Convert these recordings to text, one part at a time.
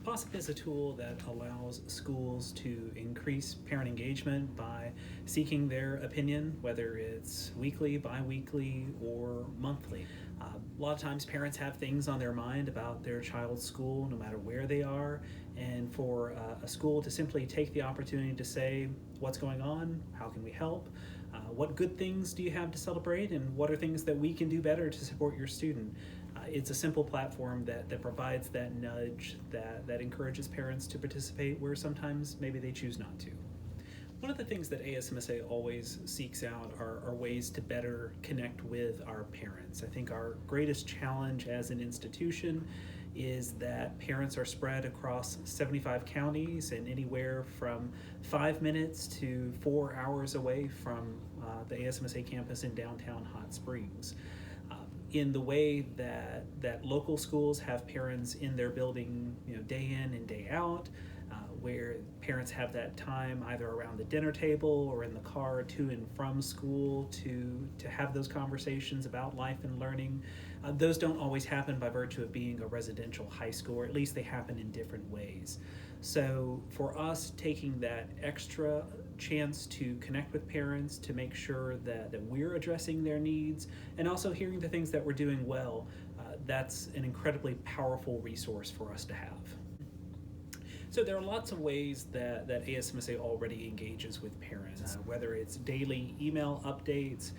Possip is a tool that allows schools to increase parent engagement by seeking their opinion, whether it's weekly, bi-weekly, or monthly. A lot of times parents have things on their mind about their child's school, no matter where they are, and for a school to simply take the opportunity to say, what's going on, how can we help, what good things do you have to celebrate, and what are things that we can do better to support your student. It's a simple platform that provides that nudge that encourages parents to participate where sometimes maybe they choose not to. One of the things that ASMSA always seeks out are ways to better connect with our parents. I think our greatest challenge as an institution is that parents are spread across 75 counties and anywhere from 5 minutes to 4 hours away from the ASMSA campus in downtown Hot Springs. In the way that local schools have parents in their building, day in and day out, where parents have that time either around the dinner table or in the car to and from school to have those conversations about life and learning. Those don't always happen by virtue of being a residential high school, or at least they happen in different ways. So for us, taking that extra chance to connect with parents, to make sure that we're addressing their needs, and also hearing the things that we're doing well, that's an incredibly powerful resource for us to have. So there are lots of ways that ASMSA already engages with parents, whether it's daily email updates,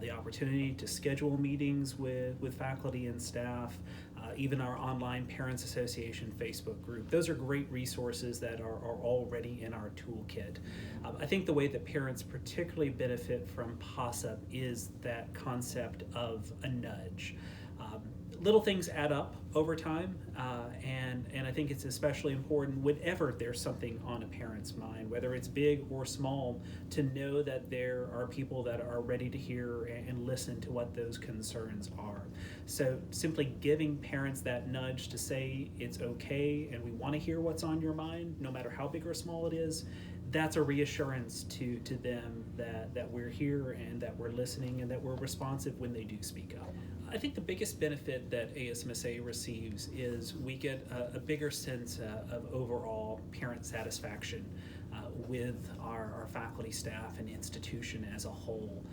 the opportunity to schedule meetings with faculty and staff, even our online Parents Association Facebook group. Those are great resources that are already in our toolkit. I think the way that parents particularly benefit from Possip is that concept of a nudge. Little things add up over time, and I think it's especially important whenever there's something on a parent's mind, whether it's big or small, to know that there are people that are ready to hear and listen to what those concerns are. So simply giving parents that nudge to say it's okay and we want to hear what's on your mind, no matter how big or small it is, that's a reassurance to them that we're here and that we're listening and that we're responsive when they do speak up. I think the biggest benefit that ASMSA receives is we get a bigger sense of overall parent satisfaction with our faculty, staff, and institution as a whole.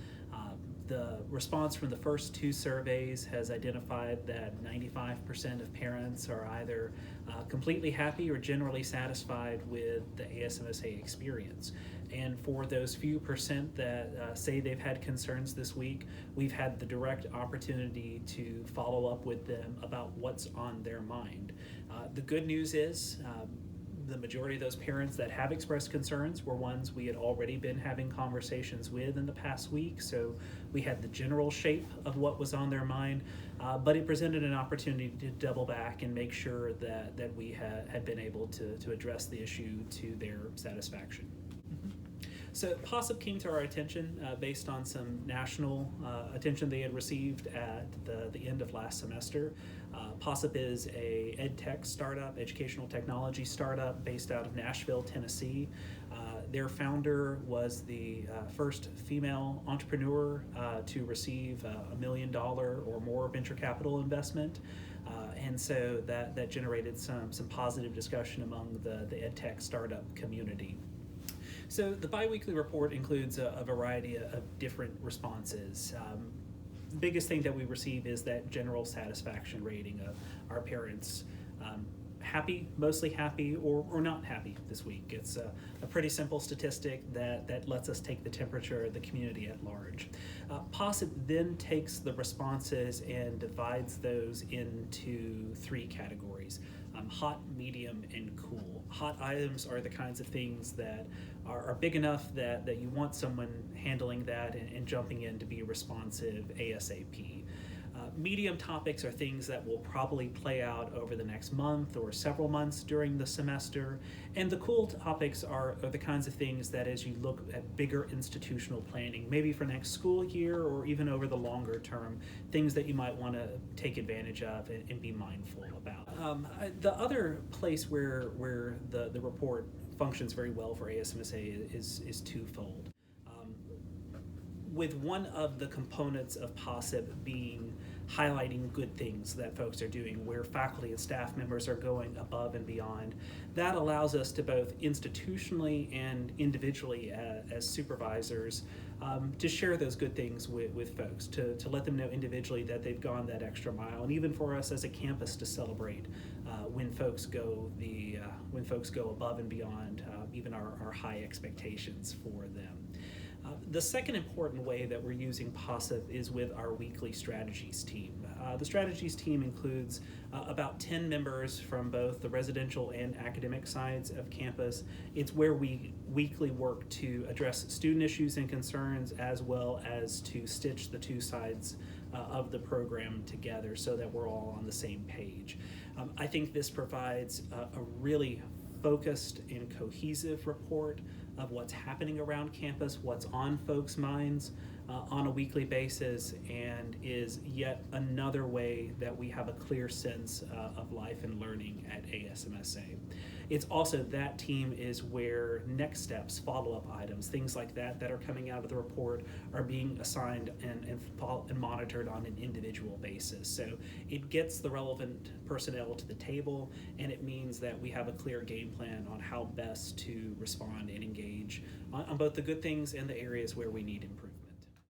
The response from the first 2 surveys has identified that 95% of parents are either completely happy or generally satisfied with the ASMSA experience. And for those few percent that say they've had concerns this week, we've had the direct opportunity to follow up with them about what's on their mind. The good news is the majority of those parents that have expressed concerns were ones we had already been having conversations with in the past week, so we had the general shape of what was on their mind, but it presented an opportunity to double back and make sure that we had been able to address the issue to their satisfaction. So Possip came to our attention based on some national attention they had received at the end of last semester. Possip is a ed tech startup, educational technology startup based out of Nashville, Tennessee. Their founder was the first female entrepreneur to receive $1 million or more venture capital investment. And so that generated some positive discussion among the ed tech startup community. So the biweekly report includes a variety of different responses. The biggest thing that we receive is that general satisfaction rating of our parents happy, mostly happy, or not happy this week. It's a pretty simple statistic that lets us take the temperature of the community at large. Possip then takes the responses and divides those into 3 categories. Hot, medium, and cool. Hot items are the kinds of things that are big enough that you want someone handling that and jumping in to be responsive ASAP. Medium topics are things that will probably play out over the next month or several months during the semester. And the cool topics are the kinds of things that as you look at bigger institutional planning, maybe for next school year or even over the longer term, things that you might want to take advantage of and be mindful about. The other place where the report functions very well for ASMSA is twofold. With one of the components of Possip being highlighting good things that folks are doing, where faculty and staff members are going above and beyond. That allows us to both institutionally and individually as supervisors to share those good things with folks, to let them know individually that they've gone that extra mile, and even for us as a campus to celebrate when folks go above and beyond even our high expectations for them. The second important way that we're using Possip is with our weekly strategies team. The strategies team includes about 10 members from both the residential and academic sides of campus. It's where we weekly work to address student issues and concerns, as well as to stitch the two sides of the program together so that we're all on the same page. I think this provides a really focused and cohesive report of what's happening around campus, what's on folks' minds on a weekly basis, and is yet another way that we have a clear sense of life and learning at ASMSA. It's also, that team is where next steps, follow-up items, things like that are coming out of the report are being assigned and monitored on an individual basis. So it gets the relevant personnel to the table, and it means that we have a clear game plan on how best to respond and engage on both the good things and the areas where we need improvement.